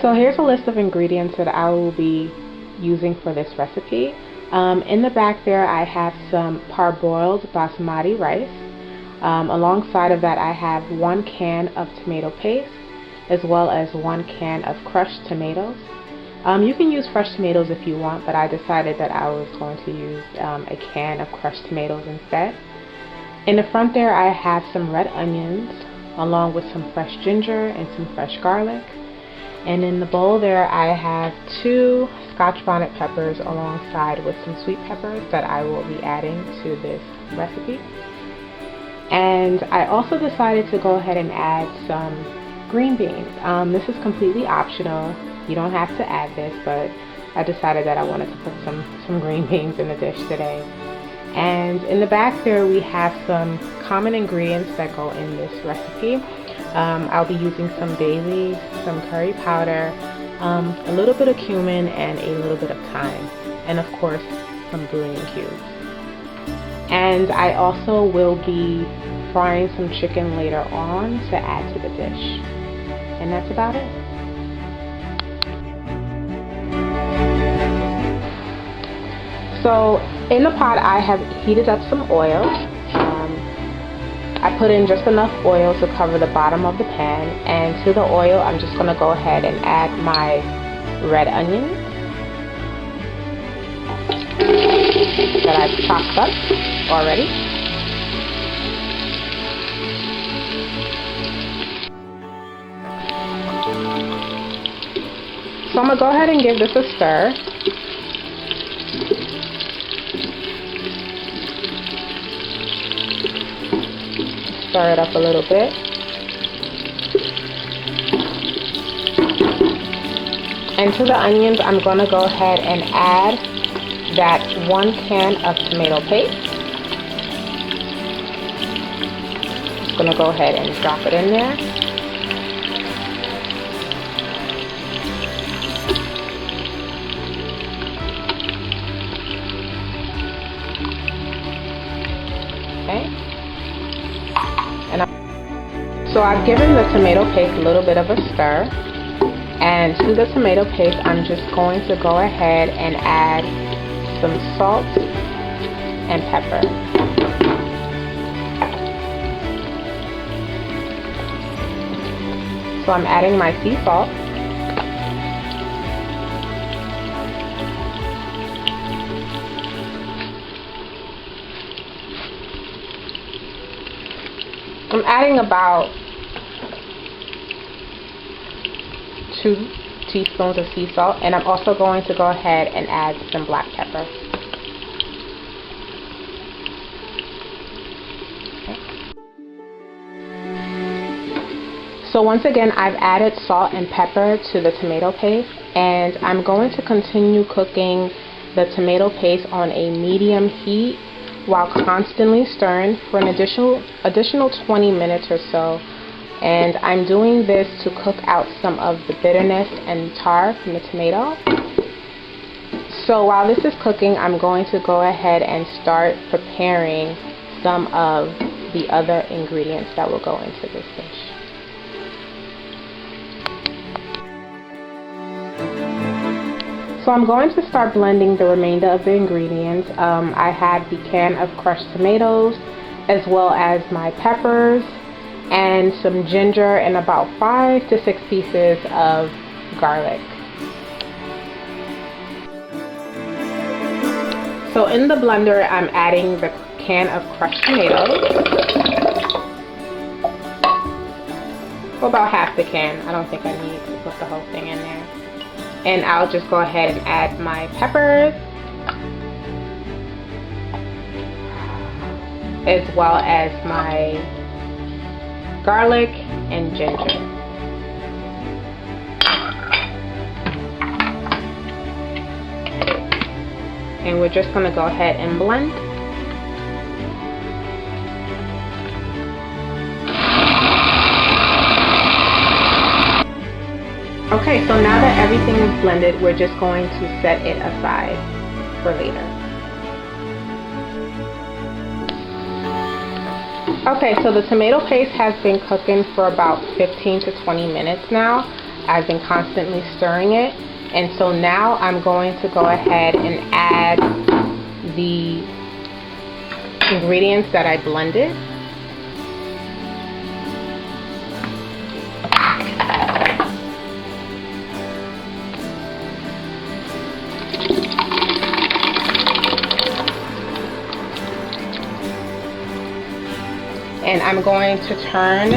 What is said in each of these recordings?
So here's a list of ingredients that I will be using for this recipe. In the back there I have some parboiled basmati rice. Alongside of that I have 1 can of tomato paste as well as 1 can of crushed tomatoes. You can use fresh tomatoes if you want, but I decided that I was going to use a can of crushed tomatoes instead. In the front there I have some red onions along with some fresh ginger and some fresh garlic. And in the bowl there I have 2 scotch bonnet peppers alongside with some sweet peppers that I will be adding to this recipe. And I also decided to go ahead and add some green beans. This is completely optional. You don't have to add this, but I decided that I wanted to put some green beans in the dish today. And in the back there we have some common ingredients that go in this recipe. I'll be using some bay leaves, some curry powder, a little bit of cumin, and a little bit of thyme, and of course some bullion cubes. And I also will be frying some chicken later on to add to the dish. And that's about it. So in the pot I have heated up some oil. I put in just enough oil to cover the bottom of the pan, and to the oil I'm just going to go ahead and add my red onions that I've chopped up already. So I'm going to go ahead and give this a stir. Stir it up a little bit. And to the onions, I'm going to go ahead and add that 1 can of tomato paste. Just going to go ahead and drop it in there. Okay. So I've given the tomato paste a little bit of a stir, and to the tomato paste I'm just going to go ahead and add some salt and pepper. So I'm adding my sea salt. I'm adding about 2 teaspoons of sea salt, and I'm also going to go ahead and add some black pepper. Okay. So once again I've added salt and pepper to the tomato paste, and I'm going to continue cooking the tomato paste on a medium heat while constantly stirring for an additional 20 minutes or so. And I'm doing this to cook out some of the bitterness and tar from the tomato. So while this is cooking, I'm going to go ahead and start preparing some of the other ingredients that will go into this dish. So I'm going to start blending the remainder of the ingredients. I have the can of crushed tomatoes as well as my peppers and some ginger and about 5 to 6 pieces of garlic. So in the blender I'm adding the can of crushed tomatoes. Well, about half the can. I don't think I need to put the whole thing in there. And I'll just go ahead and add my peppers as well as my garlic and ginger. And we're just going to go ahead and blend. Okay, so now that everything is blended, we're just going to set it aside for later. Okay, so the tomato paste has been cooking for about 15 to 20 minutes now. I've been constantly stirring it. And so now I'm going to go ahead and add the ingredients that I blended. And I'm going to turn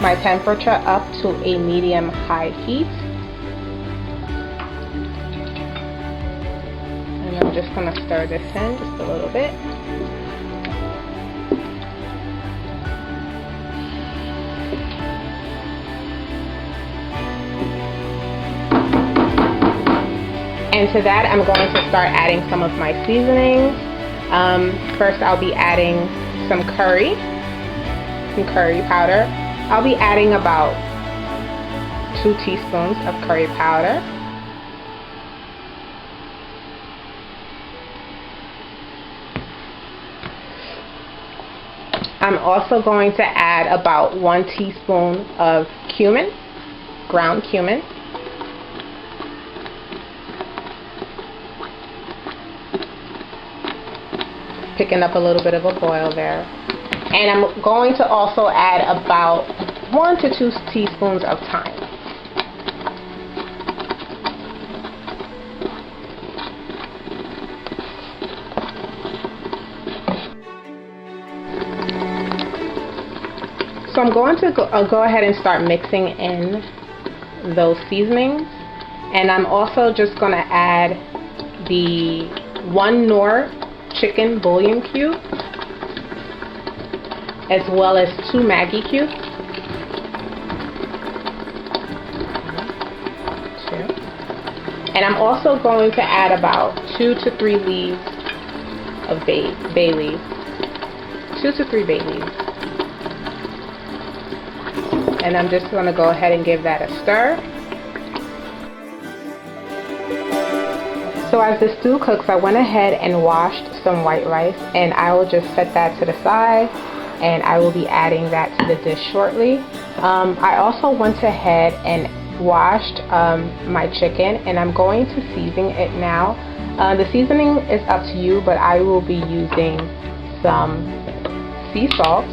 my temperature up to a medium-high heat. And I'm just going to stir this in just a little bit. And to that, I'm going to start adding some of my seasonings. First, I'll be adding some curry powder. I'll be adding about 2 teaspoons of curry powder. I'm also going to add about 1 teaspoon of cumin, ground cumin. Picking up a little bit of a boil there. And I'm going to also add about 1 to 2 teaspoons of thyme. So I'm going to go ahead and start mixing in those seasonings. And I'm also just going to add the 1 Knorr chicken bouillon cube, as well as 2 Maggi cubes. 2. And I'm also going to add about 2 to 3 leaves of bay leaves. 2 to 3 bay leaves. And I'm just going to go ahead and give that a stir. So as the stew cooks, I went ahead and washed some white rice, and I will just set that to the side, and I will be adding that to the dish shortly. I also went ahead and washed my chicken, and I'm going to season it now. The seasoning is up to you, but I will be using some sea salt,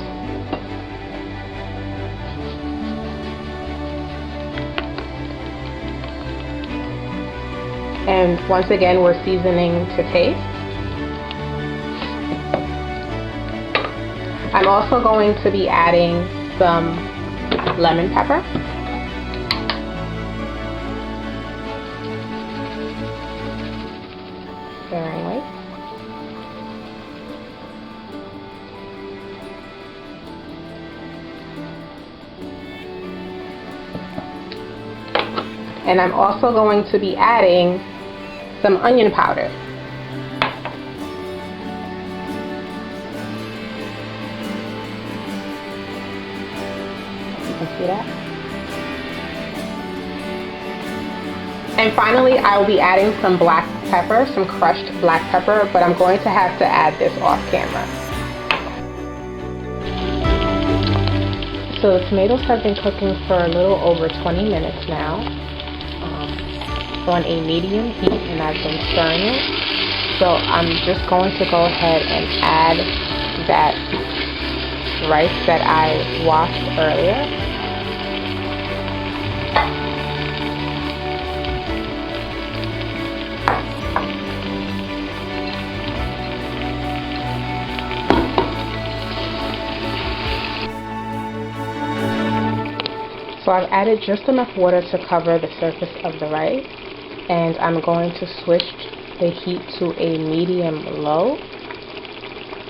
and once again, we're seasoning to taste. I'm also going to be adding some lemon pepper. Sparingly. And I'm also going to be adding some onion powder. You can see that. And finally, I will be adding some black pepper, some crushed black pepper, but I'm going to have to add this off camera. So the tomatoes have been cooking for a little over 20 minutes now, on a medium heat, and I've been stirring it. So I'm just going to go ahead and add that rice that I washed earlier. So I've added just enough water to cover the surface of the rice, and I'm going to switch the heat to a medium low,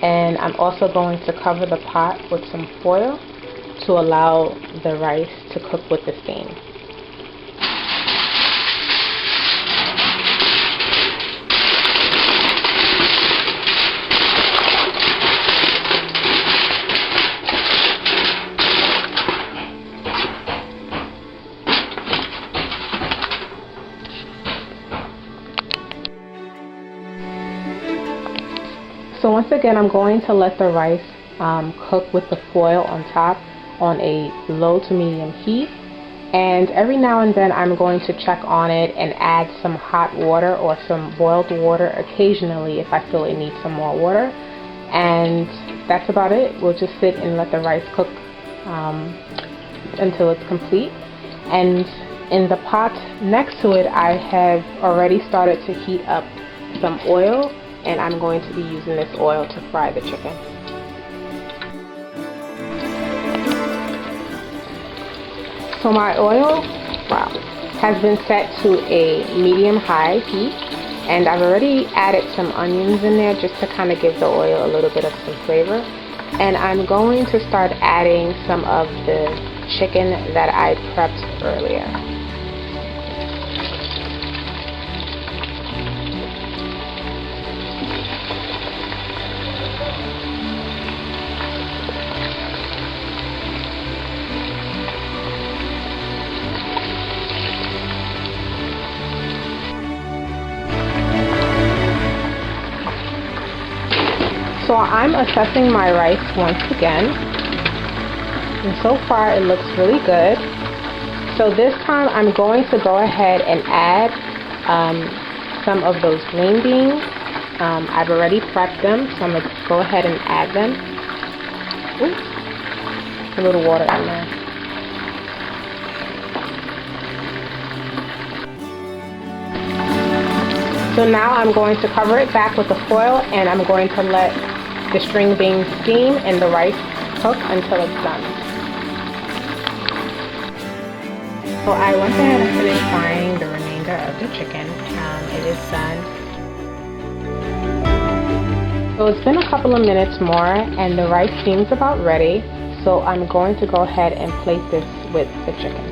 and I'm also going to cover the pot with some foil to allow the rice to cook with the steam. So once again, I'm going to let the rice cook with the foil on top on a low to medium heat, And every now and then I'm going to check on it and add some hot water or some boiled water occasionally if I feel it needs some more water. And that's about it. We'll just sit and let the rice cook until it's complete. And in the pot next to it, I have already started to heat up some oil, and I'm going to be using this oil to fry the chicken. So my oil, has been set to a medium-high heat, and I've already added some onions in there just to kind of give the oil a little bit of some flavor. And I'm going to start adding some of the chicken that I prepped earlier. So I'm assessing my rice once again, and so far it looks really good. So this time I'm going to go ahead and add some of those green beans. I've already prepped them, so I'm going to go ahead and add them. Oops, a little water in there. So now I'm going to cover it back with the foil, and I'm going to let the string beans steam and the rice cook until it's done. So I went ahead and finished frying the remainder of the chicken. It is done. So it's been a couple of minutes more, and the rice seems about ready. So I'm going to go ahead and plate this with the chicken.